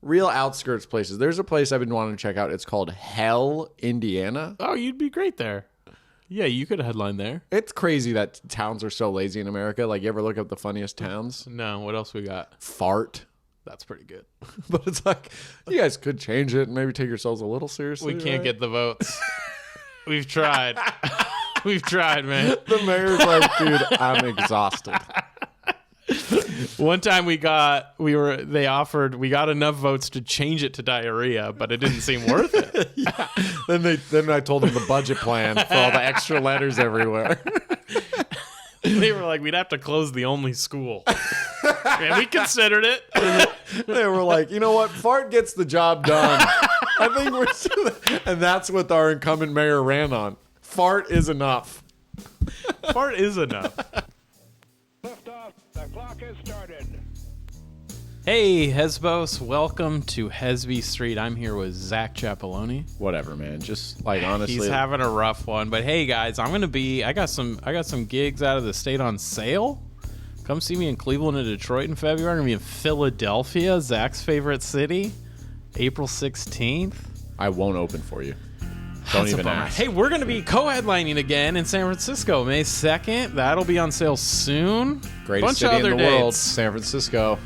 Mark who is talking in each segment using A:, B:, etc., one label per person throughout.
A: real outskirts places. There's a place I've been wanting to check out. It's called Hell, Indiana.
B: Oh, you'd be great there. Yeah, you could headline there.
A: It's crazy that towns are so lazy in America. Like, you ever look up the funniest towns?
B: No, what else we got?
A: Fart.
B: That's pretty good.
A: But it's like, you guys could change it and maybe take yourselves a little seriously.
B: We can't get the votes. We've tried. We've tried, man.
A: The mayor's like, dude, I'm exhausted.
B: One time we got enough votes to change it to diarrhea, but it didn't seem worth it.
A: Yeah. Then I told them the budget plan for all the extra letters everywhere.
B: They were like, we'd have to close the only school. And we considered it.
A: They were like, you know what? Fart gets the job done. I think and that's what our incumbent mayor ran on. Fart is enough.
B: Fart is enough.
C: Lift off. The clock has started.
B: Hey, Hesbos. Welcome to Hesby Street. I'm here with Zack Chapaloni.
A: Whatever, man. Just like, honestly,
B: he's having a rough one. But hey, guys, I got some gigs out of the state on sale. Come see me in Cleveland and Detroit in February. I'm gonna be in Philadelphia, Zack's favorite city, April 16th.
A: I won't open for you. Don't even ask.
B: Hey, we're going to be co-headlining again in San Francisco, May 2nd. That'll be on sale soon.
A: Greatest city in the world, San Francisco.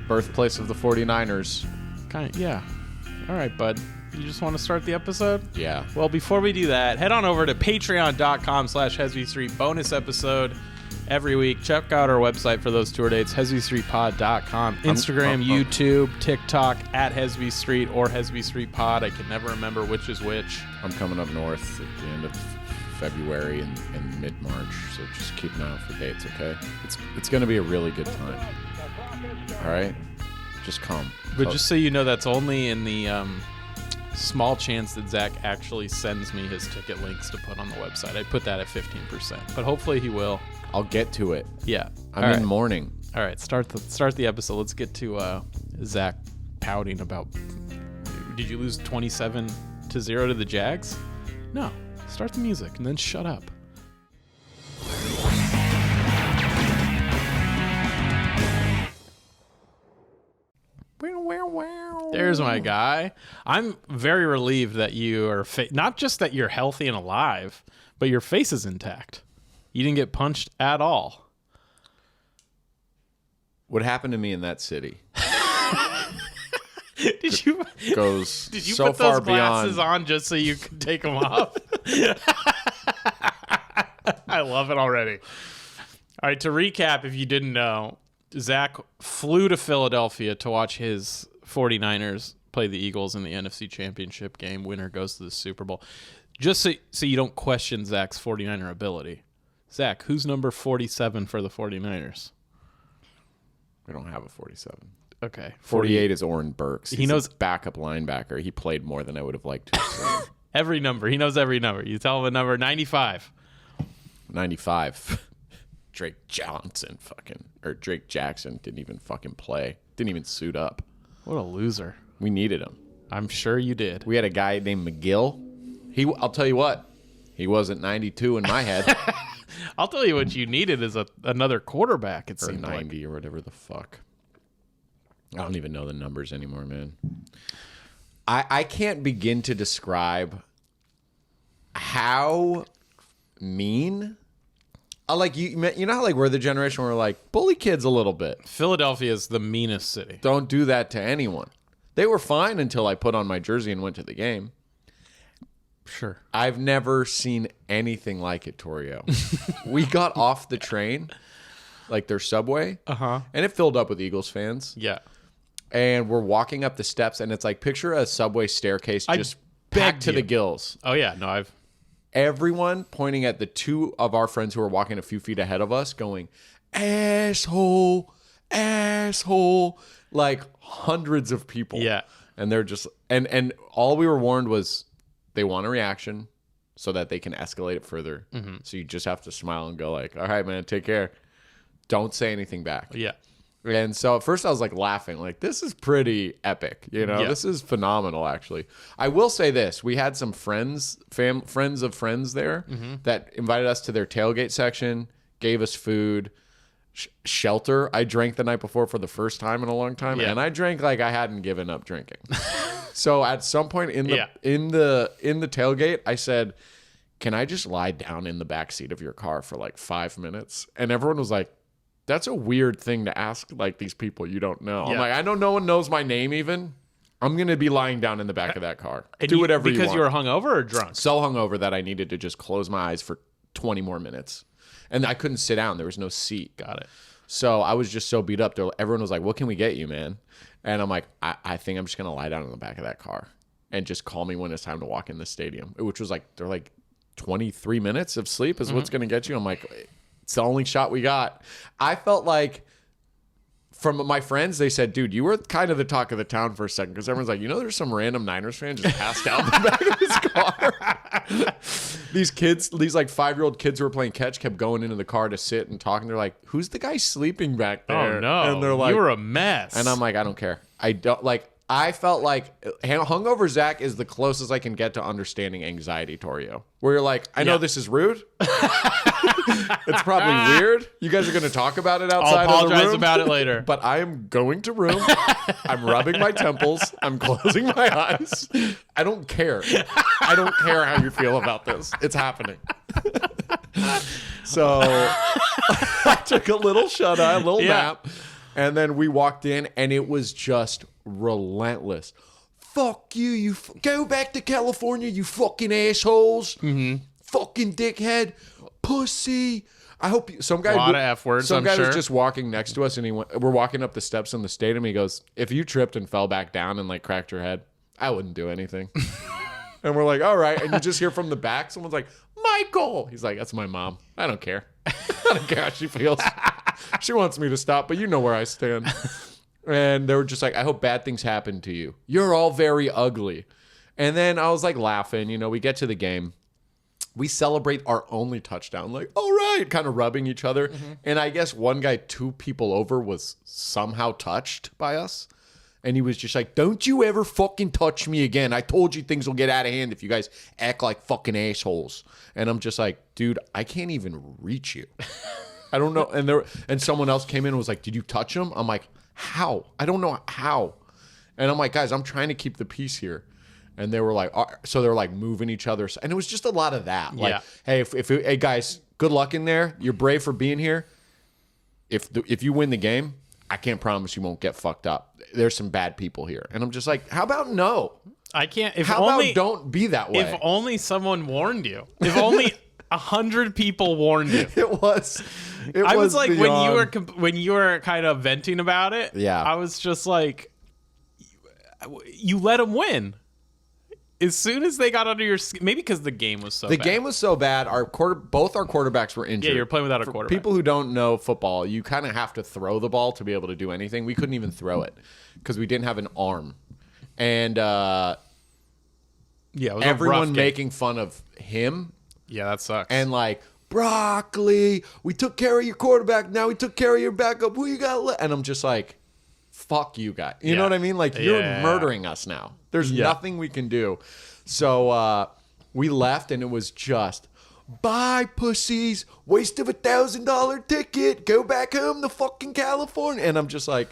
A: Birthplace of the 49ers.
B: Yeah. All right, bud. You just want to start the episode?
A: Yeah.
B: Well, before we do that, head on over to patreon.com/Hesby Street. Bonus episode every week. Check out our website for those tour dates, hesbystreetpod.com. Instagram, YouTube, TikTok, at Hesby Street or Hesby Street Pod. I can never remember which is which.
A: I'm coming up north at the end of February and mid-March, so just keep an eye out for dates, okay? It's going to be a really good time. All right? Just come.
B: But just so you know, that's only in the small chance that Zack actually sends me his ticket links to put on the website. I put that at 15%, but hopefully he will.
A: I'll get to it.
B: Yeah.
A: I'm in mourning.
B: All right, start the episode. Let's get to Zack pouting about. Did you lose 27-0 to the Jags? No. Start the music and then shut up. There's my guy. I'm very relieved that you are not just that you're healthy and alive, but your face is intact. You didn't get punched at all.
A: What happened to me in that city?
B: Did you
A: so
B: put
A: far
B: those glasses
A: beyond
B: on just so you could take them off? I love it already. All right, to recap, if you didn't know, Zack flew to Philadelphia to watch his 49ers play the Eagles in the NFC Championship game. Winner goes to the Super Bowl. Just so you don't question Zack's 49er ability. Zack, who's number 47 for the 49ers?
A: We don't have a 47.
B: Okay.
A: 48 is Oren Burks.
B: He knows
A: a backup linebacker. He played more than I would have liked to have seen.
B: Every number. He knows every number. You tell him a number. 95.
A: 95. Drake Jackson didn't even fucking play. Didn't even suit up.
B: What a loser.
A: We needed him.
B: I'm sure you did.
A: We had a guy named McGill. I'll tell you what. He wasn't 92 in my head.
B: I'll tell you what you needed is another quarterback, it seemed
A: 90 or whatever the fuck. I don't even know the numbers anymore, man. I can't begin to describe how mean. Like you know how like we're the generation where we're like bully kids a little bit.
B: Philadelphia is the meanest city.
A: Don't do that to anyone. They were fine until I put on my jersey and went to the game.
B: Sure.
A: I've never seen anything like it, Torio. We got off the train, like their subway, and it filled up with Eagles fans.
B: Yeah.
A: And we're walking up the steps, and it's like, picture a subway staircase just packed to the gills.
B: Oh, yeah. No,
A: Everyone pointing at the two of our friends who were walking a few feet ahead of us going, asshole, asshole, like hundreds of people.
B: Yeah.
A: And they're just, and all we were warned was they want a reaction so that they can escalate it further. Mm-hmm. So you just have to smile and go like, all right, man, take care. Don't say anything back.
B: Yeah.
A: And so at first I was like laughing, like this is pretty epic, you know. Yeah. This is phenomenal, actually. I will say this: we had some friends of friends there that invited us to their tailgate section, gave us food, shelter. I drank the night before for the first time in a long time, and I drank like I hadn't given up drinking. So at some point in the tailgate, I said, "Can I just lie down in the back seat of your car for like 5 minutes?" And everyone was like, "That's a weird thing to ask like these people you don't know." I'm like, "I know no one knows my name even. I'm going to be lying down in the back of that car. Do whatever you want."
B: Because you were hungover or drunk?
A: So hungover that I needed to just close my eyes for 20 more minutes. And I couldn't sit down. There was no seat.
B: Got it.
A: So I was just so beat up. Everyone was like, "What can we get you, man?" And I'm like, I think I'm just going to lie down in the back of that car and just call me when it's time to walk in the stadium. Which was like, they're like 23 minutes of sleep is what's going to get you. I'm like, it's the only shot we got. I felt like, from my friends, they said, "Dude, you were kind of the talk of the town for a second," because everyone's like, there's some random Niners fan just passed out in the back of his car. These kids, these like 5-year-old kids who were playing catch kept going into the car to sit and talk, and they're like, "Who's the guy sleeping back there?"
B: Oh, no.
A: And they're like,
B: "You were a mess."
A: And I'm like, "I don't care. I don't like." I felt like hungover Zach is the closest I can get to understanding anxiety, Torio. Where you're like, "I know this is rude. It's probably weird. You guys are going to talk about it outside
B: I'll
A: of the room.
B: apologize about it later.
A: But I am going to room. I'm rubbing my temples. I'm closing my eyes. I don't care. I don't care how you feel about this. It's happening." So I took a little shut-eye, a little nap. And then we walked in, and it was just relentless. "Fuck you, go back to California, you fucking assholes. Fucking dickhead, pussy." I hope some guy.
B: A lot of F words,
A: Some
B: I'm
A: guy
B: sure.
A: was just walking next to us, and we're walking up the steps in the stadium. He goes, "If you tripped and fell back down and like cracked your head, I wouldn't do anything." And we're like, "All right." And you just hear from the back, someone's like, "Michael." He's like, "That's my mom. I don't care. I don't care how she feels. She wants me to stop, but you know where I stand." And they were just like, "I hope bad things happen to you. You're all very ugly." And then I was like laughing. We get to the game. We celebrate our only touchdown. Like, "All right," kind of rubbing each other. And I guess one guy 2 people over was somehow touched by us. And he was just like, "Don't you ever fucking touch me again. I told you things will get out of hand if you guys act like fucking assholes." And I'm just like, "Dude, I can't even reach you." I don't know. And someone else came in and was like, "Did you touch him?" I'm like, "How? I don't know how." And I'm like, "Guys, I'm trying to keep the peace here." And they were like, so they were like moving each other. And it was just a lot of that. Like, "Hey, hey guys, good luck in there. You're brave for being here. If you win the game, I can't promise you won't get fucked up. There's some bad people here." And I'm just like, how about no?
B: I can't.
A: How about don't be that way?
B: If only someone warned you. If only 100 people warned you.
A: It was
B: like, when you were kind of venting about it.
A: Yeah.
B: I was just like, you let them win. As soon as they got under your skin, maybe because the game was so bad.
A: The game was so bad. Both our quarterbacks were injured.
B: Yeah, you're playing without a quarterback.
A: People who don't know football, you kind of have to throw the ball to be able to do anything. We couldn't even throw it because we didn't have an arm. And
B: it was
A: everyone making fun of him.
B: Yeah, that sucks.
A: And like, "Broccoli, we took care of your quarterback. Now we took care of your backup. Who you got left?" And I'm just like, "Fuck you guys." You know what I mean? Like, you're murdering us now. There's nothing we can do. So we left, and it was just, "Bye, pussies. Waste of $1,000 ticket. Go back home to fucking California." And I'm just like,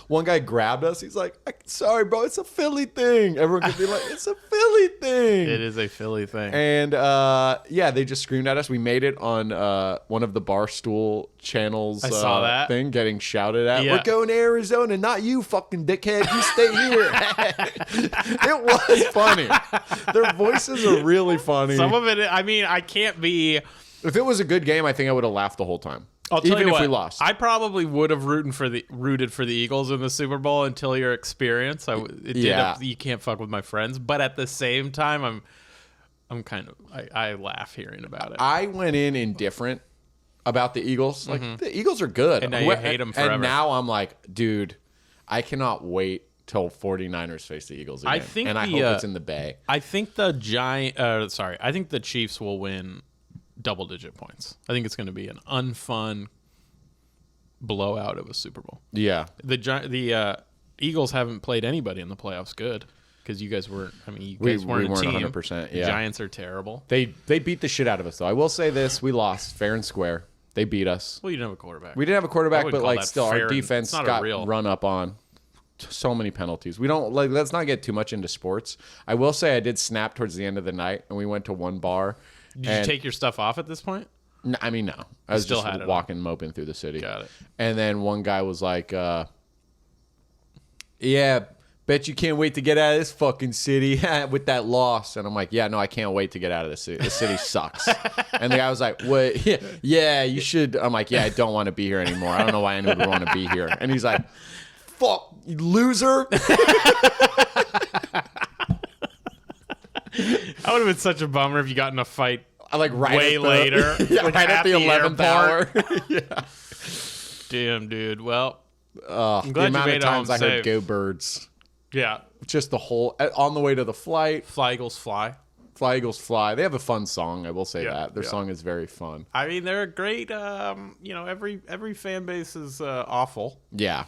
A: one guy grabbed us. He's like, "Sorry, bro. It's a Philly thing." Everyone could be like, "It's a Philly thing."
B: It is a Philly thing.
A: And they just screamed at us. We made it on one of the Barstool channels.
B: I saw that
A: thing getting shouted at.
B: Yeah.
A: "We're going to Arizona, not you, fucking dickhead. You stay here." It was funny. Their voices are really funny.
B: Some of it, I mean, I can't be.
A: If it was a good game, I think I would have laughed the whole time.
B: I'll tell
A: even
B: you
A: if
B: what,
A: we lost.
B: I probably would have rooted for the Eagles in the Super Bowl until your experience. You can't fuck with my friends, but at the same time, I'm kind of I laugh hearing about it.
A: I went in indifferent about the Eagles. Like, the Eagles are good,
B: and now you hate them forever.
A: And now I'm like, dude, I cannot wait till 49ers face the Eagles again. I hope it's in the Bay.
B: I think the I think the Chiefs will win double-digit points. I think it's going to be an unfun blowout of a Super Bowl.
A: Yeah.
B: The Eagles haven't played anybody in the playoffs good because you guys weren't. I mean, you guys weren't a team.
A: 100%. Yeah.
B: The Giants are terrible.
A: They beat the shit out of us, though. I will say this: we lost fair and square. They beat us.
B: Well, you didn't have a quarterback.
A: We didn't have a quarterback,
B: wouldn't
A: but
B: call
A: like
B: that
A: still,
B: fair.
A: our defense
B: It's not a
A: got
B: real-
A: run up on. So many penalties. We don't like. Let's not get too much into sports. I will say I did snap towards the end of the night, and we went to one bar.
B: Did you take your stuff off at this point?
A: No. I was
B: still
A: just
B: had it
A: walking, moping through the city.
B: Got it.
A: And then one guy was like, "Yeah, bet you can't wait to get out of this fucking city with that loss." And I'm like, "Yeah, no, I can't wait to get out of this city. The city sucks." And the guy was like, "What? Yeah, you should." I'm like, "Yeah, I don't want to be here anymore. I don't know why anyone would want to be here." And he's like, "Fuck, you loser."
B: That would have been such a bummer if you got in a fight
A: I like right
B: way
A: at the,
B: later.
A: yeah,
B: like
A: right at the 11th hour.
B: Yeah. Damn, dude. Well,
A: I'm
B: glad you
A: the amount
B: made
A: of
B: it home
A: times I heard
B: safe.
A: "Go Birds."
B: yeah.
A: Just the whole on the way to the flight.
B: Fly Eagles fly.
A: Fly Eagles Fly. They have a fun song. I will say
B: Yeah,
A: that their
B: yeah.
A: song is very fun.
B: I mean, they're a great. Every fan base is awful,
A: Yeah.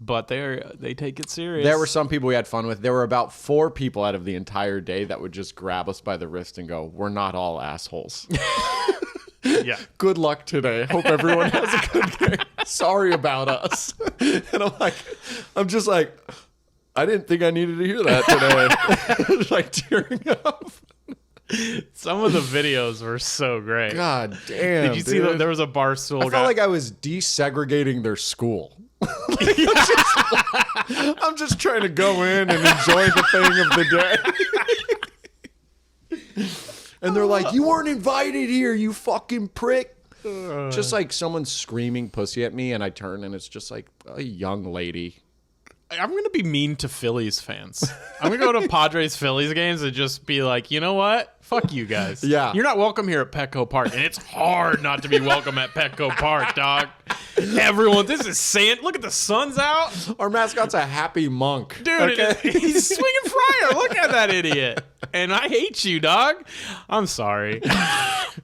B: but they take it serious.
A: There were some people we had fun with. There were about 4 people out of the entire day that would just grab us by the wrist and go, "We're not all assholes."
B: yeah.
A: Good luck today. Hope everyone has a good game. Sorry about us. And I'm just like, I didn't think I needed to hear that today. Like tearing up.
B: Some of the videos were so great.
A: God damn.
B: Did you see that there was a Barstool
A: I
B: guy?
A: felt like I was desegregating their school. I'm just trying to go in and enjoy the thing of the day. And they're like, "You weren't invited here, you fucking prick." Just like someone screaming pussy at me, and I turn and it's just like a young lady.
B: I'm going to be mean to Phillies fans. I'm going to go to Padres Phillies games and just be like, you know what? Fuck you guys.
A: Yeah.
B: You're not welcome here at Petco Park. And it's hard not to be welcome at Petco Park, dog. Everyone, this is sand. Look at the sun's out.
A: Our mascot's a happy monk.
B: Dude,
A: okay?
B: he's swinging fryer. Look at that idiot. And I hate you, dog. I'm sorry.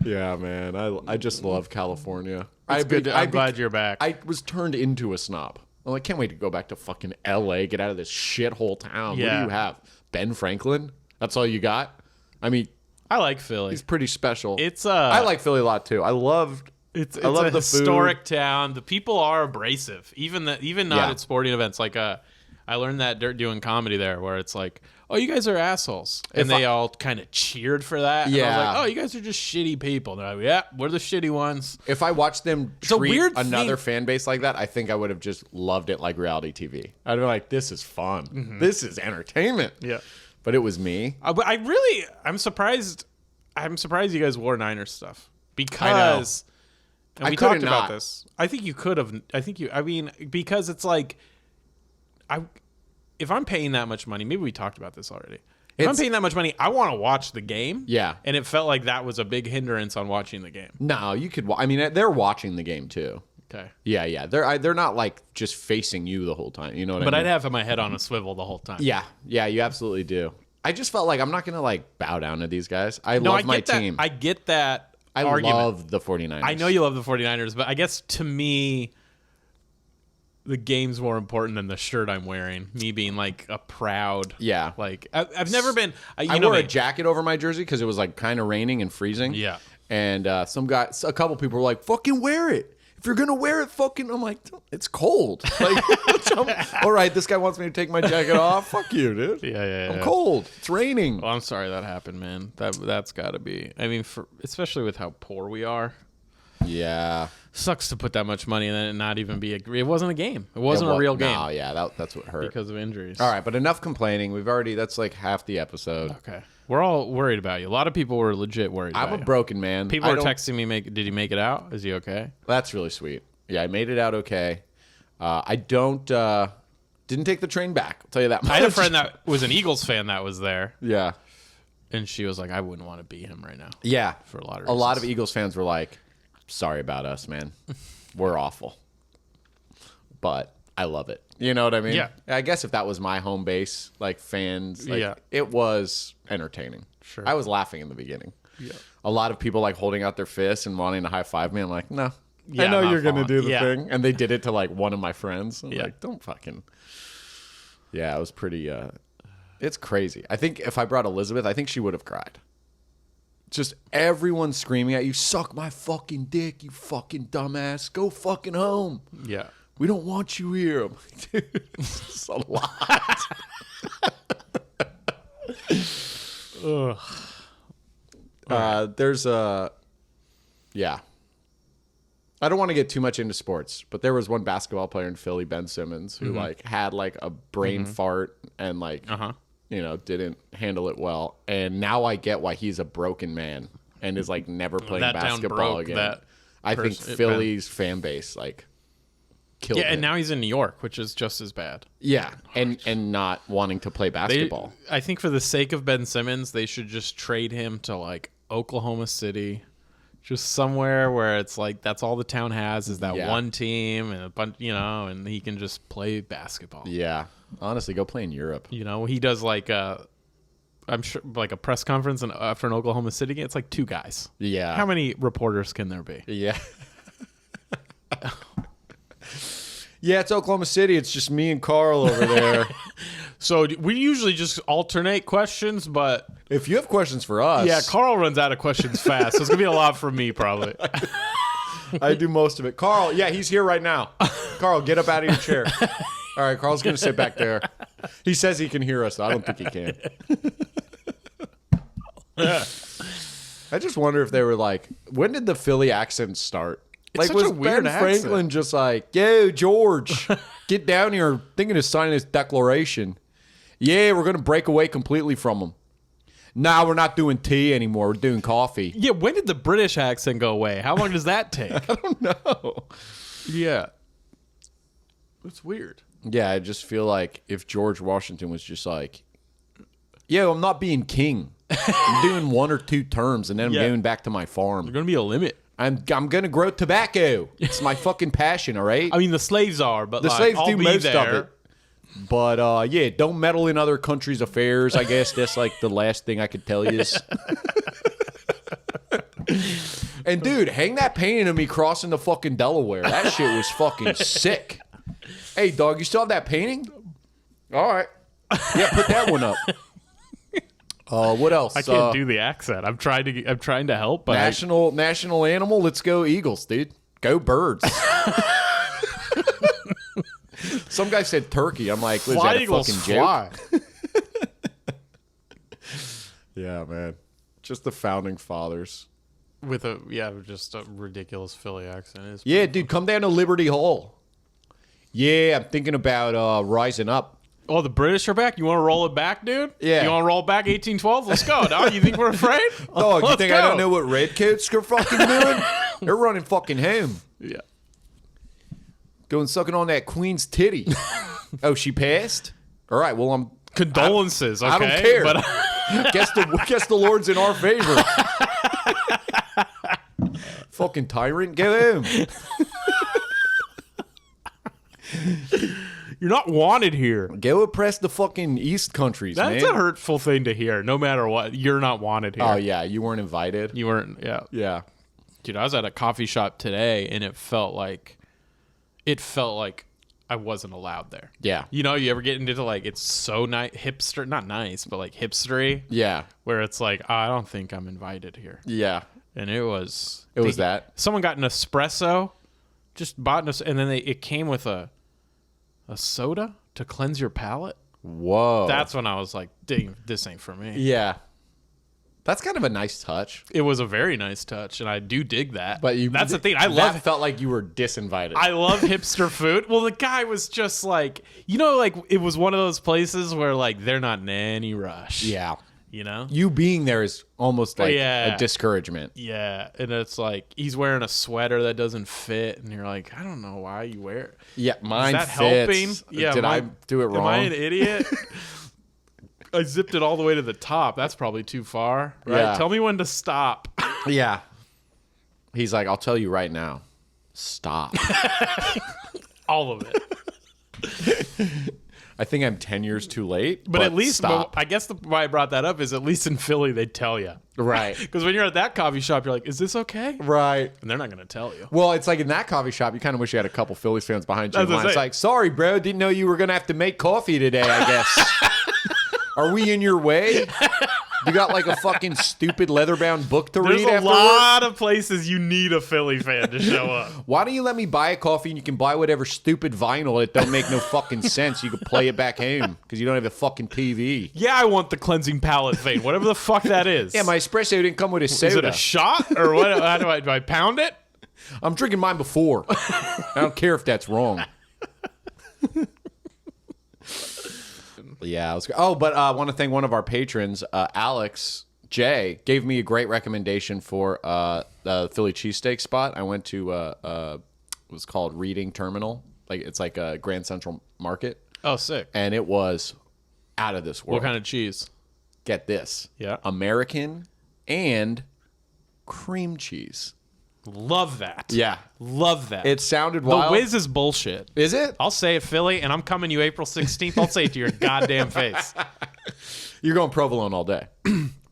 A: Yeah, man. I just love California.
B: I'm glad you're back.
A: I was turned into a snob. I'm like, can't wait to go back to fucking LA, get out of this shithole town. What do
B: Yeah.
A: you have? Ben Franklin? That's all you got? I mean,
B: I like Philly.
A: he's pretty special.
B: It's
A: I like Philly a lot too. I love
B: It's
A: love
B: a
A: the
B: historic town. The people are abrasive, even not
A: Yeah.
B: at sporting events. Like I learned that doing comedy there, where it's like, "Oh, you guys are assholes," and they all kind of cheered for that. And I was
A: Yeah.
B: like, "Oh, you guys are just shitty people." And they're like, "Yeah, we're the shitty ones."
A: If I watched them
B: a
A: treat
B: weird
A: another
B: thing.
A: fan base like that, I think I would have just loved it like reality TV. I'd be like, this is fun. This is entertainment.
B: Yeah.
A: But it was me.
B: But I'm surprised. I'm surprised you guys wore Niners stuff because. And
A: I
B: we
A: couldn't
B: talked about
A: not.
B: this. I think you could have. I mean, because it's like, if I'm paying that much money, maybe we talked about this already. If I'm
A: It's-
B: paying that much money, I want to watch the game.
A: Yeah.
B: And it felt like that was a big hindrance on watching the game.
A: No, you could. I mean, they're watching the game too.
B: Okay.
A: Yeah. They're not like just facing you the whole time. You know what
B: But
A: I mean?
B: I'd have my head on a swivel the whole time.
A: Yeah, you absolutely do. I just felt like I'm not gonna like bow down to these guys. I
B: No,
A: love
B: I
A: my
B: get that.
A: team.
B: I get that
A: I
B: argument.
A: love the 49ers.
B: I know you love the 49ers, but I guess to me, the game's more important than the shirt I'm wearing. Me being like a proud.
A: Yeah.
B: Like I've never been.
A: I wore a jacket over my jersey because it was like kind of raining and freezing.
B: Yeah.
A: And a couple people were like, "Fucking wear it. If you're gonna wear it, fucking." I'm like, "It's cold." Like, all right, this guy wants me to take my jacket off. Fuck you, dude.
B: Yeah.
A: I'm cold. It's raining.
B: Well, I'm sorry that happened, man. That's got to be. I mean, especially with how poor we are,
A: Yeah.
B: sucks to put that much money in it and not even be. It wasn't a game. It wasn't a real game
A: No, yeah, that's what hurt.
B: because of injuries.
A: All right, but enough complaining. That's like half the episode.
B: Okay. We're all worried about you. A lot of people were legit worried.
A: I'm
B: about
A: a
B: you.
A: broken man.
B: People
A: I
B: are
A: don't-
B: texting me. Did he make it out? Is he okay?
A: That's really sweet. Yeah, I made it out okay. I didn't take the train back. I'll tell you that much.
B: I had a friend that was an Eagles fan that was there,
A: Yeah.
B: and she was like, "I wouldn't want to be him right now."
A: Yeah.
B: For a lot of
A: A lot of
B: reasons.
A: Eagles fans were like, "Sorry about us, man. We're awful." But I love it. You know what I mean?
B: Yeah.
A: I guess if that was my home base, like fans, like,
B: Yeah.
A: it was entertaining.
B: Sure.
A: I was laughing in the beginning.
B: Yeah.
A: A lot of people like holding out their fists and wanting to high five me. I'm like, no.
B: Yeah,
A: I know
B: I'm not
A: you're going to
B: following.
A: do the
B: Yeah.
A: thing. And they did it to like one of my friends. I'm
B: Yeah.
A: like, don't fucking. Yeah, it was pretty. It's crazy. I think if I brought Elizabeth, I think she would have cried. Just everyone screaming at you, suck my fucking dick, you fucking dumbass. Go fucking home.
B: Yeah.
A: We don't want you here. I'm like, dude, it's a lot. There's a... Yeah. I don't want to get too much into sports, but there was one basketball player in Philly, Ben Simmons, who like had like a brain fart and like, didn't handle it well. And now I get why he's a broken man and is like never playing
B: That town
A: basketball
B: broke
A: again.
B: that
A: I think Philly's fan base like killed him.
B: And now he's in New York, which is just as bad.
A: Yeah, and not wanting to play basketball.
B: I think for the sake of Ben Simmons, they should just trade him to like Oklahoma City. Just somewhere where it's like that's all the town has is that one team and a bunch, and he can just play basketball.
A: Yeah, honestly, go play in Europe.
B: He does like I'm sure like a press conference after an Oklahoma City game. It's like 2 guys.
A: Yeah,
B: how many reporters can there be?
A: Yeah, yeah, it's Oklahoma City. It's just me and Carl over there.
B: So we usually just alternate questions, but
A: if you have questions for us,
B: yeah, Carl runs out of questions fast, so it's gonna be a lot for me probably.
A: I do most of it. Carl, yeah, he's here right now. Carl, get up out of your chair. All right, Carl's gonna sit back there. He says he can hear us. I don't think he can. I just wonder if they were like, when did the Philly accent start?
B: It's
A: like,
B: such
A: was
B: a weird
A: Ben
B: accent.
A: Franklin just like, yo, George, get down here, thinking of signing this declaration? Yeah, we're gonna break away completely from them. Nah, we're not doing tea anymore. We're doing coffee.
B: Yeah, when did the British accent go away? How long does that take?
A: I don't know.
B: Yeah. It's weird.
A: Yeah, I just feel like if George Washington was just like, yo, I'm not being king. I'm doing 1 or 2 terms, and then I'm going back to my farm.
B: There's going to be a limit.
A: I'm going to grow tobacco. It's my fucking passion, all right?
B: I mean, the slaves are, but
A: the
B: like,
A: slaves
B: I'll
A: do
B: be
A: most
B: there.
A: of it. But, yeah, don't meddle in other countries' affairs. I guess that's, like, the last thing I could tell you. And, dude, hang that painting of me crossing the fucking Delaware. That shit was fucking sick. Hey, dog, you still have that painting? All right. Yeah, put that one up. What else?
B: I can't do the accent. I'm trying to help, but
A: national animal. Let's go Eagles, dude. Go Birds. Some guy said turkey. I'm like, was that a fucking joke? Yeah, man. Just the founding fathers.
B: With just a ridiculous Philly accent.
A: Yeah, dude, come down to Liberty Hall. Yeah, I'm thinking about rising up.
B: Oh, the British are back? You want to roll it back, dude?
A: Yeah.
B: You want to roll it back 1812? Let's go, dog. You think we're afraid?
A: Dog, you
B: Let's
A: think
B: go.
A: I don't know what redcoats are fucking doing? They're running fucking home.
B: Yeah.
A: Going sucking on that queen's titty. Oh, she passed? All right, well, I'm...
B: Condolences, okay?
A: I don't care.
B: But
A: guess the Lord's in our favor. Fucking tyrant, go home.
B: you're not wanted here.
A: Go oppress the fucking East countries,
B: That's
A: man.
B: a hurtful thing to hear. No matter what, you're not wanted here.
A: Oh, yeah, you weren't invited?
B: You weren't, yeah.
A: Yeah.
B: Dude, I was at a coffee shop today, and it felt like I wasn't allowed there.
A: Yeah.
B: You know, you ever get into like, it's so nice, hipster, not nice, but like hipstery,
A: Yeah.
B: where it's like, I don't think I'm invited here.
A: Yeah.
B: And it was
A: that.
B: Someone got an espresso, just bought an, and then it came with a soda to cleanse your palate.
A: Whoa.
B: That's when I was like, dang, this ain't for me.
A: Yeah. That's kind of a nice touch.
B: It was a very nice touch, and I do dig that.
A: But
B: that's the thing.
A: That felt like you were disinvited.
B: I love hipster food. Well, the guy was just like, like it was one of those places where like they're not in any rush.
A: Yeah.
B: You know?
A: You being there is almost like
B: Yeah.
A: a discouragement.
B: Yeah. And it's like he's wearing a sweater that doesn't fit, and you're like, I don't know why you wear it.
A: Yeah, mine
B: Is that
A: fits.
B: helping? Yeah.
A: Did I do it wrong?
B: Am I an idiot? I zipped it all the way to the top. That's probably too far. Right?
A: Yeah.
B: Tell me when to stop.
A: Yeah. He's like, I'll tell you right now. Stop.
B: All of it.
A: I think I'm 10 years too late.
B: But at least,
A: stop.
B: I guess why I brought that up is at least in Philly, they tell you.
A: Right.
B: Because when you're at that coffee shop, you're like, is this okay?
A: Right.
B: And they're not going to tell you.
A: Well, it's like in that coffee shop, you kind of wish you had a couple Phillies fans behind you.
B: That's what I'm
A: It's
B: saying.
A: like, sorry, bro. Didn't know you were going to have to make coffee today, I guess. Are we in your way? You got like a fucking stupid leather-bound book to
B: There's
A: read
B: a
A: after
B: lot of places you need a Philly fan to show up.
A: Why don't you let me buy a coffee and you can buy whatever stupid vinyl that don't make no fucking sense? You can play it back home because you don't have a fucking TV.
B: Yeah, I want the cleansing palate thing, whatever the fuck that is.
A: Yeah, my espresso didn't come with a soda.
B: Is it a shot or what? How do I pound it?
A: I'm drinking mine before. I don't care if that's wrong. Yeah. But I want to thank one of our patrons, Alex J, gave me a great recommendation for the Philly cheesesteak spot. I went to it was called Reading Terminal. It's like a Grand Central Market.
B: Oh, sick.
A: And it was out of this world.
B: What kind of cheese?
A: Get this.
B: Yeah.
A: American and cream cheese.
B: Love that.
A: Yeah.
B: Love that.
A: It sounded
B: the
A: wild.
B: whiz is bullshit.
A: Is it?
B: I'll say it, Philly, and I'm coming to you April 16th. I'll say it to your goddamn face.
A: You're going provolone all day.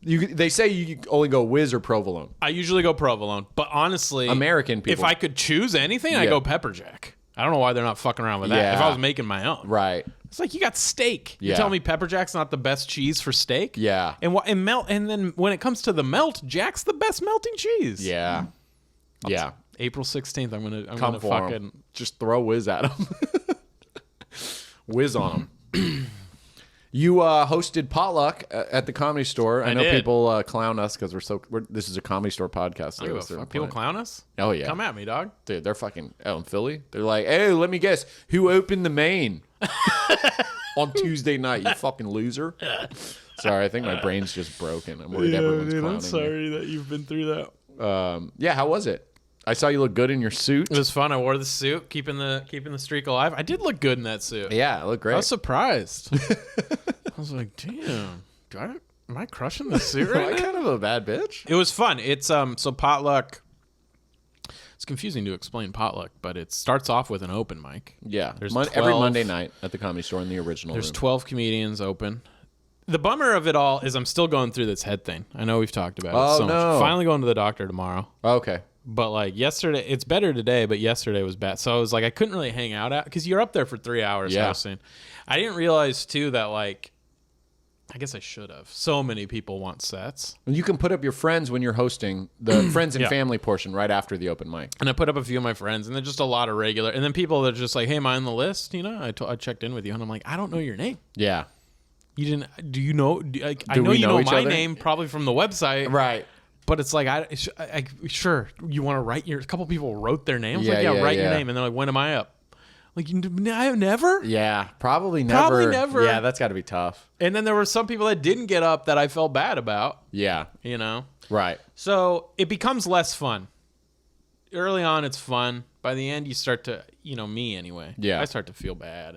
A: They say you only go whiz or provolone.
B: I usually go provolone, but honestly,
A: American people.
B: if I could choose anything, I go pepper jack. I don't know why they're not fucking around with that.
A: Yeah.
B: If I was making my own.
A: Right.
B: It's like you got steak. You
A: Yeah.
B: tell me pepper jack's not the best cheese for steak?
A: Yeah.
B: And melt, and then when it comes to the melt, Jack's the best melting cheese.
A: Yeah. Yeah.
B: April 16th, I'm gonna
A: Come for
B: fucking
A: 'em. Just throw whiz at them. Whiz on them. You hosted Potluck at the Comedy Store. I know
B: did.
A: people clown us because this is a Comedy Store podcast.
B: I don't give a fuck. People clown us?
A: Oh, yeah.
B: Come at me, dog.
A: Dude, they're fucking out in Philly. They're like, hey, let me guess. Who opened the main on Tuesday night, you fucking loser? Sorry, I think my brain's just broken. I'm worried everyone's clowning
B: I'm sorry that you've been through that.
A: me. Yeah, how was it? I saw you look good in your suit.
B: It was fun. I wore the suit, keeping the streak alive. I did look good in that suit.
A: Yeah, it looked great.
B: I was surprised. I was like, damn, am I crushing this suit
A: Am I
B: right now?
A: kind of a bad bitch?
B: It was fun. It's so Potluck. It's confusing to explain Potluck, but it starts off with an open mic.
A: Yeah,
B: There's
A: every
B: 12
A: Monday night at the Comedy Store in the original
B: There's
A: room.
B: 12 comedians open. The bummer of it all is I'm still going through this head thing. I know we've talked about it so
A: no.
B: much. Finally going to the doctor tomorrow.
A: Okay.
B: But like yesterday, it's better today, but yesterday was bad. So I was like, I couldn't really hang out because you're up there for 3 hours
A: Yeah.
B: hosting. I didn't realize too that like, I guess I should have. So many people want sets.
A: And you can put up your friends when you're hosting the friends and
B: Yeah.
A: family portion right after the open mic.
B: And I put up a few of my friends, and then just a lot of regular. And then people that are just like, hey, am I on the list? You know, I checked in with you, and I'm like, I don't know your name.
A: Yeah.
B: You didn't? Do you know? I
A: Do
B: know
A: we
B: you
A: know
B: know
A: each
B: my
A: other?
B: name probably from the website,
A: Right.
B: But it's like, I sure you want to write your. A couple people wrote their names.
A: Yeah,
B: Like, yeah,
A: yeah,
B: write your
A: yeah.
B: name, and they're like, when am I up? Like, I never.
A: Yeah. Probably never.
B: Probably never.
A: Yeah, that's got to be tough.
B: And then there were some people that didn't get up that I felt bad about.
A: Yeah.
B: You know.
A: Right.
B: So it becomes less fun. Early on, it's fun. By the end, you start to, me anyway.
A: Yeah.
B: I start to feel bad,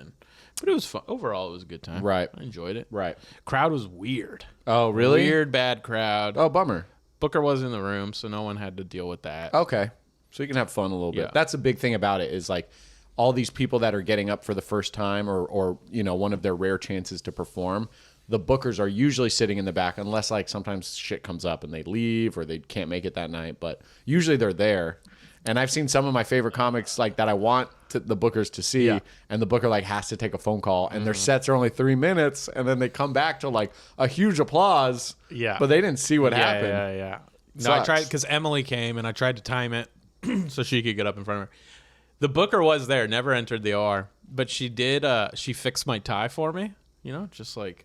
B: but it was fun. Overall, it was a good time.
A: Right.
B: I enjoyed it.
A: Right.
B: Crowd was weird.
A: Oh, really?
B: Weird, bad crowd.
A: Oh, bummer.
B: Booker was in the room, so no one had to deal with that.
A: Okay. So you can have fun a little bit.
B: Yeah.
A: That's a big thing about it is like all these people that are getting up for the first time or one of their rare chances to perform, the bookers are usually sitting in the back unless like sometimes shit comes up and they leave or they can't make it that night, but usually they're there. And I've seen some of my favorite comics like that I want the bookers to see, and the booker like has to take a phone call, and their sets are only 3 minutes, and then they come back to like a huge applause.
B: Yeah.
A: But they didn't see what happened.
B: Yeah. No, I
A: Sucks.
B: tried because Emily came and I tried to time it so she could get up in front of her. The booker was there, never entered the OR, but she did. She fixed my tie for me. Just like,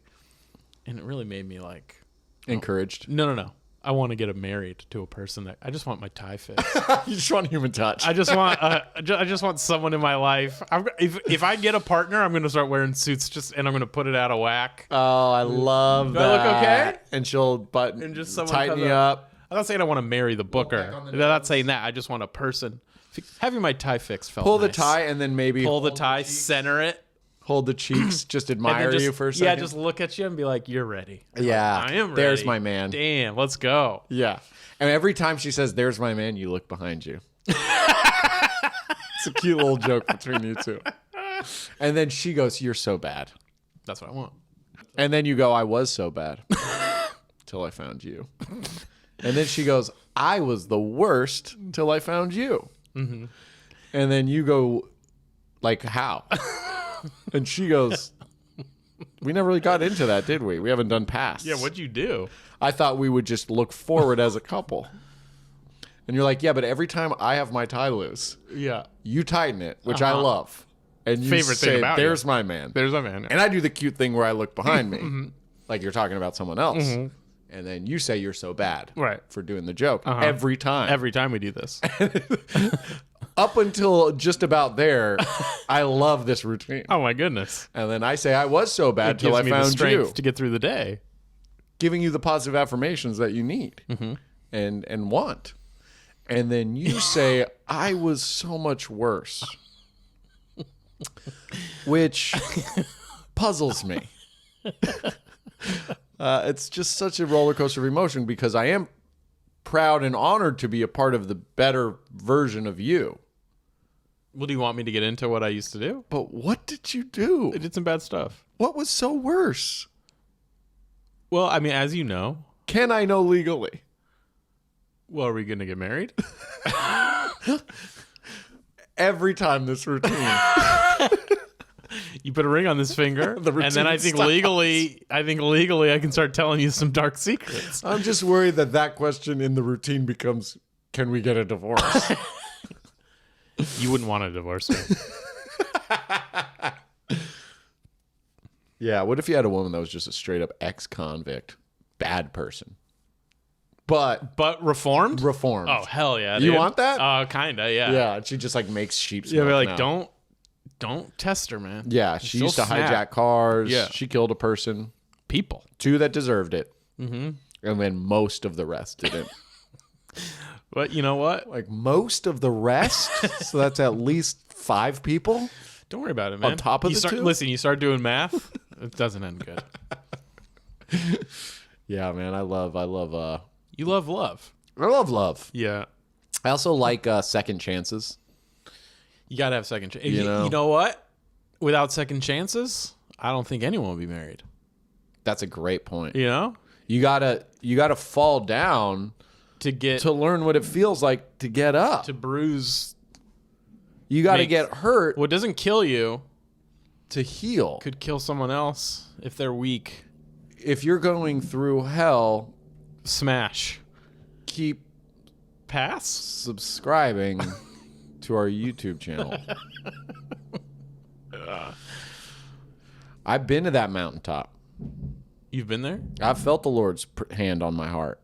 B: and it really made me like
A: Encouraged.
B: no. I want to get married to a person that I just want my tie fixed.
A: You just want human touch.
B: I just want someone in my life. If I get a partner, I'm going to start wearing suits and I'm going to put it out of whack.
A: Oh, I love
B: Do
A: that.
B: I look okay?
A: And she'll button
B: And just someone
A: tighten
B: comes
A: you up.
B: I'm not saying I want to marry the booker.
A: back on the
B: I'm not saying that. I just want a person. Having my tie fixed felt
A: Pull the
B: nice.
A: tie and then maybe
B: Pull the tie, center it.
A: hold the cheeks, just
B: and then
A: admire
B: just-
A: you for a
B: Yeah,
A: second.
B: just look at you and be like, you're ready.
A: Yeah,
B: I am ready.
A: there's my man.
B: Damn, let's go.
A: Yeah. And every time she says, there's my man, you look behind you. It's a cute little joke between you two. And then she goes, you're so bad.
B: That's what I want.
A: And then you go, I was so bad. Till I found you. And then she goes, I was the worst till I found you. Mm-hmm. And then you go, like, how? And she goes, We never really got into that, did we? We haven't done pasts.
B: Yeah, what'd you do?
A: I thought we would just look forward as a couple. And you're like, yeah, but every time I have my tie loose,
B: Yeah.
A: you tighten it, which I love. And you
B: Favorite thing
A: say,
B: about
A: there's
B: you.
A: my man.
B: There's a man.
A: And I do the cute thing where I look behind me, like you're talking about someone else. And then you say you're so bad
B: Right.
A: for doing the joke every time.
B: Every time we do this.
A: Up until just about there, I love this routine.
B: Oh, my goodness.
A: And then I say I was so bad
B: It
A: till
B: gives
A: I
B: me the
A: found
B: strength
A: you.
B: to get through the day.
A: Giving you the positive affirmations that you need and want. And then you say, I was so much worse. Which puzzles me. It's just such a roller coaster of emotion because I am proud and honored to be a part of the better version of you.
B: Well, do you want me to get into what I used to do?
A: But what did you do?
B: I did some bad stuff.
A: What was so worse?
B: Well, I mean, as you know.
A: Can I know legally?
B: Well, are we going to get married?
A: Every time this routine.
B: You put a ring on this finger,
A: The
B: and then I
A: routine
B: think
A: stops.
B: legally, I can start telling you some dark secrets.
A: I'm just worried that question in the routine becomes, can we get a divorce?
B: You wouldn't want to divorce me.
A: Yeah, what if you had a woman that was just a straight up ex-convict, bad person, but
B: But reformed?
A: reformed?
B: Oh, hell yeah.
A: You
B: dude.
A: want that?
B: Kinda, yeah.
A: Yeah, and she just like makes sheep's
B: Yeah,
A: milk
B: but like,
A: now.
B: don't test her, man.
A: Yeah, she
B: She'll
A: used to
B: snap.
A: hijack cars.
B: Yeah.
A: She killed a person,
B: People.
A: 2 that deserved it, and then most of the rest didn't.
B: But you know what?
A: Like most of the rest, so that's at least 5 people.
B: Don't worry about it, man.
A: On top of
B: you
A: the
B: start,
A: 2?
B: Listen, you start doing math, it doesn't end good.
A: Yeah, man, I love
B: You love love.
A: love.
B: Yeah.
A: I also like second chances.
B: You gotta have second chances.
A: You know?
B: You know what? Without second chances, I don't think anyone will be married.
A: That's a great point.
B: You know?
A: You gotta fall down
B: To get
A: to learn what it feels like to get up.
B: to bruise
A: You gotta
B: make-
A: get hurt
B: what doesn't kill you
A: to heal.
B: could kill someone else if they're weak.
A: If you're going through hell,
B: Smash.
A: keep
B: Pass?
A: subscribing to our YouTube channel. I've been to that mountaintop.
B: You've been there?
A: I've felt the Lord's hand on my heart.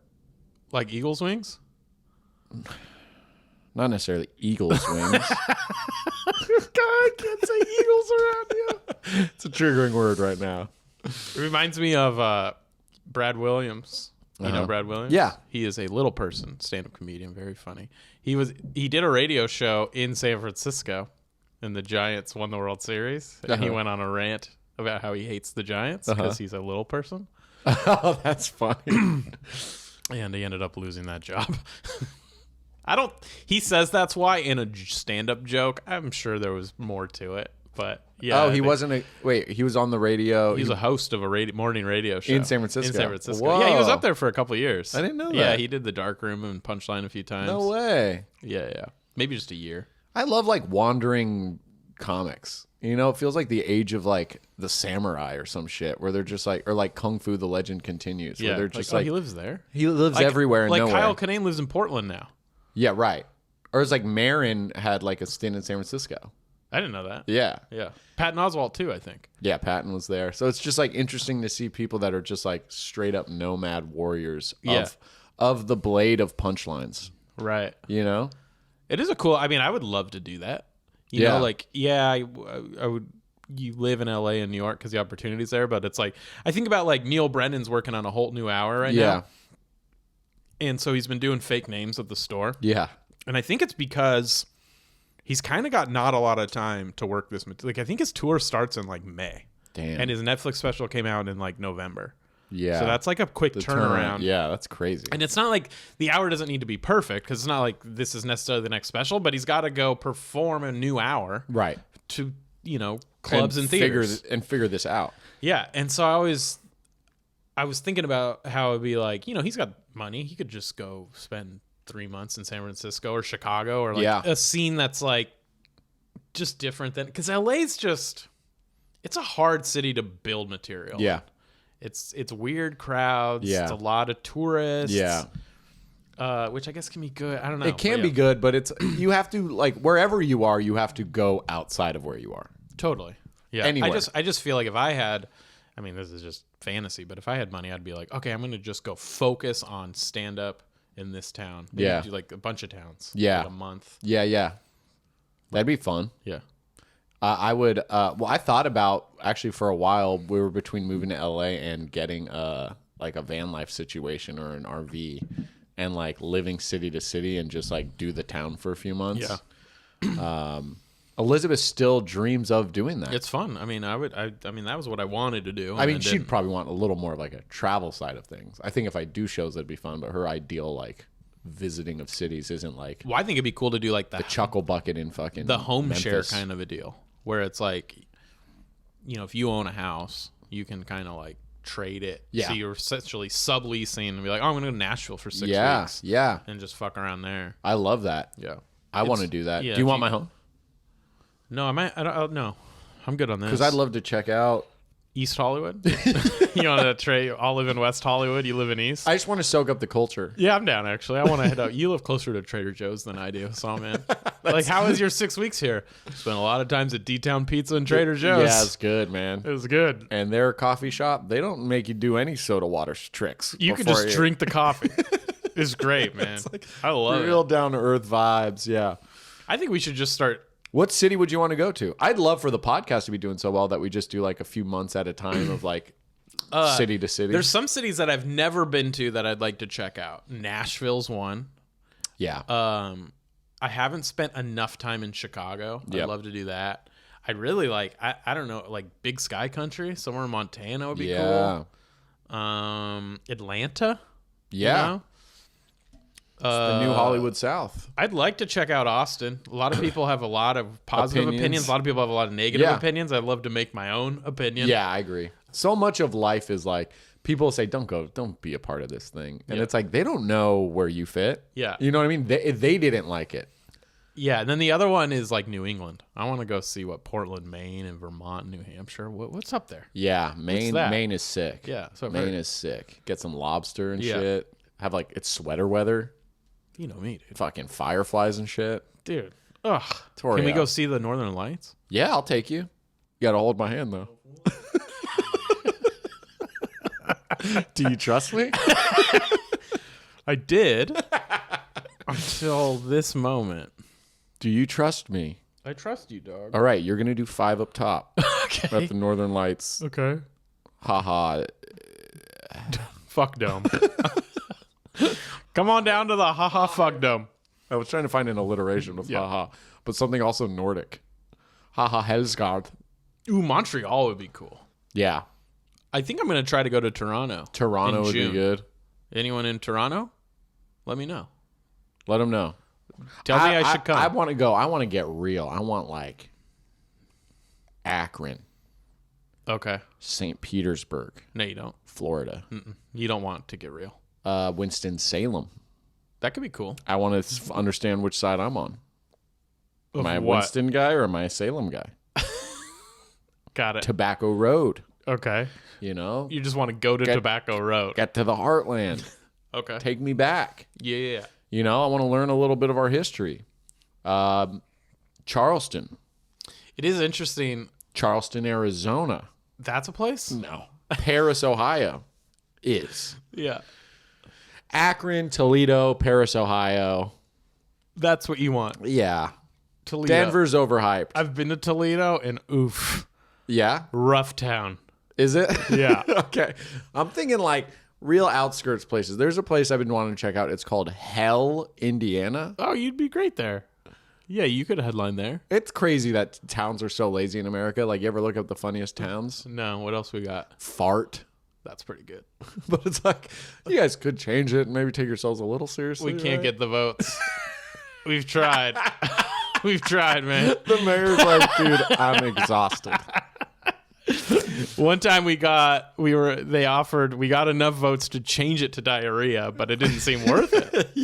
B: Like eagle's wings?
A: Not necessarily eagle's wings.
B: God, I can't say eagles around you.
A: It's a triggering word right now.
B: It reminds me of Brad Williams. You know Brad Williams?
A: Yeah.
B: He is a little person, stand-up comedian, very funny. He did a radio show in San Francisco, and the Giants won the World Series. And he went on a rant about how he hates the Giants because he's a little person.
A: Oh, that's funny.
B: And he ended up losing that job. He says that's why in a stand-up joke. I'm sure there was more to it, but yeah.
A: Oh, he wasn't he was on the radio.
B: He was a host of a morning radio show
A: In San Francisco?
B: In San Francisco,
A: Whoa.
B: yeah, he was up there for a couple of years.
A: I didn't know
B: Yeah,
A: that.
B: he did the Dark Room and Punchline a few times.
A: No way.
B: Yeah, maybe just a year.
A: I love like wandering comics. You know, it feels like the age of like the samurai or some shit where they're just like, or like Kung Fu: The Legend Continues.
B: Yeah,
A: Where they're just
B: oh,
A: like
B: he lives there.
A: he lives everywhere and
B: like
A: nowhere.
B: Kyle Kinane lives in Portland now.
A: Yeah, right. Or it's like Marin had like a stint in San Francisco.
B: I didn't know that.
A: Yeah.
B: Yeah, Patton Oswalt too, I think.
A: Yeah, Patton was there. So it's just like interesting to see people that are just like straight up nomad warriors of the blade of punchlines.
B: Right.
A: You know?
B: It is a cool. I mean, I would love to do that. You
A: Yeah.
B: know, like I would. You live in LA and New York because the opportunity's there, but it's like I think about like Neil Brennan's working on a whole new hour right now. And so he's been doing fake names at the store.
A: Yeah.
B: And I think it's because he's kind of got not a lot of time to work this. Like I think his tour starts in like May.
A: Damn.
B: And his Netflix special came out in like November.
A: Yeah.
B: So that's like a quick turnaround.
A: Yeah, that's crazy.
B: And it's not like the hour doesn't need to be perfect because it's not like this is necessarily the next special, but he's got to go perform a new hour
A: Right.
B: to, clubs and theaters.
A: Figure this out.
B: Yeah. And so I was thinking about how it'd be like, he's got money. He could just go spend 3 months in San Francisco or Chicago or like a scene that's like just different than, because LA's just, it's a hard city to build material.
A: Yeah.
B: It's weird crowds.
A: Yeah.
B: It's a lot of tourists.
A: Yeah.
B: Which I guess can be good. I don't know.
A: It can be good, but it's you have to like wherever you are, you have to go outside of where you are.
B: Totally. Yeah.
A: Anywhere.
B: I just feel like if I had, I mean, this is just fantasy, but if I had money, I'd be like, okay, I'm going to just go focus on stand up in this town. Maybe
A: Yeah.
B: do like a bunch of towns.
A: Yeah.
B: Like a month.
A: Yeah, yeah. That'd be fun.
B: Yeah.
A: I would. Well, I thought about actually for a while. We were between moving to LA and getting like a van life situation or an RV, and like living city to city and just like do the town for a few months.
B: Yeah.
A: Elizabeth still dreams of doing that.
B: It's fun. I mean, I mean, that was what I wanted to do.
A: I mean,
B: and
A: she'd
B: didn't.
A: probably want a little more of like a travel side of things. I think if I do shows, that'd be fun. But her ideal like visiting of cities isn't like
B: Well, I think it'd be cool to do like the
A: chuckle bucket in fucking
B: the home share
A: Memphis.
B: kind of a deal, where it's like, you know, if you own a house, you can kind of like trade it.
A: Yeah.
B: So you're essentially subleasing and be like, oh, I'm going to go to Nashville for 6
A: Yeah,
B: weeks
A: yeah.
B: and just fuck around there.
A: I love that.
B: Yeah.
A: I want to do that.
B: yeah,
A: do you want
B: if
A: my
B: you-
A: home?
B: No, I don't no. I'm good on this.
A: Because I'd love to check out.
B: East Hollywood. You want to trade? I'll live in West Hollywood. You live in East.
A: I just want to soak up the culture.
B: Yeah, I'm down actually. I want to head out. You live closer to Trader Joe's than I do, so man. Like, how was your 6 weeks here? Spent a lot of times at D-Town Pizza and Trader Joe's.
A: Yeah, it's good, man.
B: It was good.
A: And their coffee shop, they don't make you do any soda water tricks.
B: You can
A: before
B: just drink the coffee. It's great, man. I love
A: real
B: it.
A: down to earth vibes. Yeah.
B: I think we should just start.
A: What city would you want to go to? I'd love for the podcast to be doing so well that we just do like a few months at a time of like city to city.
B: There's some cities that I've never been to that I'd like to check out. Nashville's one.
A: Yeah.
B: I haven't spent enough time in Chicago.
A: Yep.
B: I'd love to do that. I'd really like, I don't know, like Big Sky Country, somewhere in Montana would be
A: yeah.
B: cool. Atlanta.
A: Yeah.
B: You know?
A: The new Hollywood South.
B: I'd like to check out Austin. A lot of people have a lot of positive opinions. A lot of people have a lot of negative
A: Yeah.
B: opinions. I'd love to make my own opinion.
A: Yeah, I agree. So much of life is like people say, "Don't go, don't be a part of this thing," and
B: Yeah.
A: it's like they don't know where you fit.
B: Yeah.
A: You know what I mean? They didn't like it.
B: Yeah, and then the other one is like New England. I want to go see what Portland, Maine, and Vermont, New Hampshire. What's up there?
A: Yeah, Maine.
B: that?
A: Maine is sick.
B: Yeah, so I've
A: Maine
B: heard.
A: is sick. Get some lobster and
B: Yeah.
A: shit. Have like it's sweater weather.
B: You know me, dude.
A: Fucking fireflies and shit.
B: Dude. Ugh.
A: Torio.
B: Can we go see the Northern Lights?
A: Yeah, I'll take you. You gotta hold my hand though. Do you trust me?
B: I did until this moment.
A: Do you trust me?
B: I trust you, dog.
A: All right, you're gonna do 5 up top
B: Okay.
A: at the Northern Lights.
B: Okay.
A: Haha.
B: Fuck dome. Come on down to the haha fuck dome.
A: I was trying to find an alliteration with
B: Yeah.
A: haha, but something also Nordic. Haha Helsgard.
B: Ooh, Montreal would be cool.
A: Yeah.
B: I think I'm going to try to go to Toronto.
A: Toronto
B: in
A: would
B: June.
A: be good.
B: Anyone in Toronto? Let me know.
A: Let them know.
B: Tell me I should come.
A: I want to go. I want to get real. I want like Akron,
B: Okay.
A: St. Petersburg,
B: No, you don't.
A: Florida,
B: You don't want to get real.
A: Winston-Salem.
B: That could be cool.
A: I want to understand which side I'm on.
B: Of
A: Am I a
B: what?
A: Winston guy or am I a Salem guy?
B: Got it.
A: Tobacco Road.
B: Okay.
A: You know,
B: You just want to go to Tobacco Road.
A: get to the heartland.
B: Okay.
A: Take me back.
B: Yeah.
A: You know, I want to learn a little bit of our history. Charleston,
B: It is interesting.
A: Charleston, Arizona.
B: That's a place?
A: No. Paris, Ohio is.
B: Yeah.
A: Akron, Toledo, Paris, Ohio.
B: That's what you want.
A: Yeah.
B: Toledo.
A: Denver's overhyped.
B: I've been to Toledo and oof.
A: Yeah.
B: Rough town.
A: Is it?
B: Yeah.
A: Okay. I'm thinking like real outskirts places. There's a place I've been wanting to check out. It's called Hell, Indiana.
B: Oh, you'd be great there. Yeah, you could headline there.
A: It's crazy that towns are so lazy in America. Like, you ever look up the funniest towns?
B: No, what else we got?
A: Fart.
B: That's pretty good.
A: But it's like, you guys could change it and maybe take yourselves a little seriously.
B: We can't
A: right?
B: get the votes. We've tried. We've tried, man.
A: The mayor's like, dude, I'm exhausted.
B: One time we got enough votes to change it to diarrhea, but it didn't seem worth it.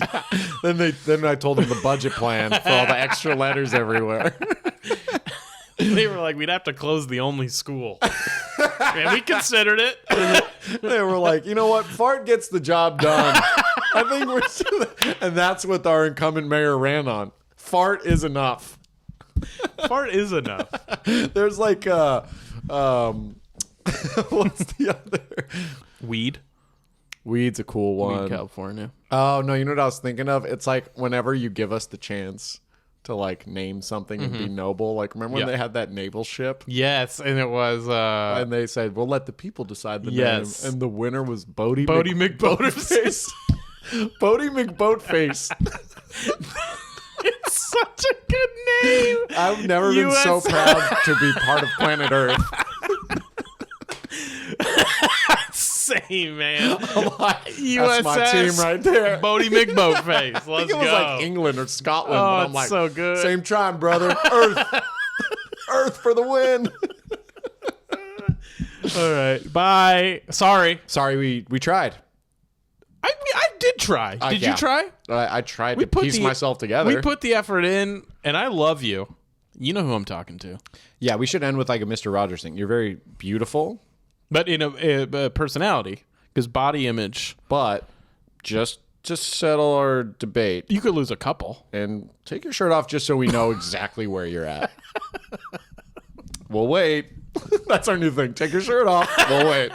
A: Then I told them the budget plan for all the extra letters everywhere.
B: They were like, we'd have to close the only school. And we considered it.
A: They were like, you know what? Fart gets the job done. I think and that's what our incumbent mayor ran on. Fart is enough.
B: Fart is enough.
A: There's like, what's the other?
B: Weed.
A: Weed's a cool one.
B: Weed, California.
A: Oh, no, you know what I was thinking of? It's like whenever you give us the chance to like name something and be noble. Like, remember when they had that naval ship?
B: Yes, and it was...
A: And they said, we'll let the people decide the
B: Yes.
A: name. And the winner was Bodie
B: McBoatface.
A: Bodie McBoatface.
B: It's such a good name.
A: I've never been so
B: US
A: proud to be part of planet Earth.
B: Same, man.
A: That's my
B: USS
A: team right there.
B: Bodie McBoatface.
A: I think
B: Let's
A: it was
B: go.
A: like England or Scotland.
B: Oh,
A: but I'm
B: it's
A: like,
B: so good.
A: Same time, brother. Earth. Earth for the win.
B: All right. Bye. Sorry.
A: Sorry, we tried.
B: I did try. Did
A: yeah.
B: you try?
A: I tried to piece myself together.
B: We put the effort in, and I love you. You know who I'm talking to.
A: Yeah, we should end with like a Mr. Rogers thing. You're very beautiful,
B: But in a personality, because body image,
A: but just to settle our debate
B: you could lose a couple.
A: and take your shirt off just so we know exactly where you're at. We'll wait. That's our new thing. Take your shirt off. We'll wait.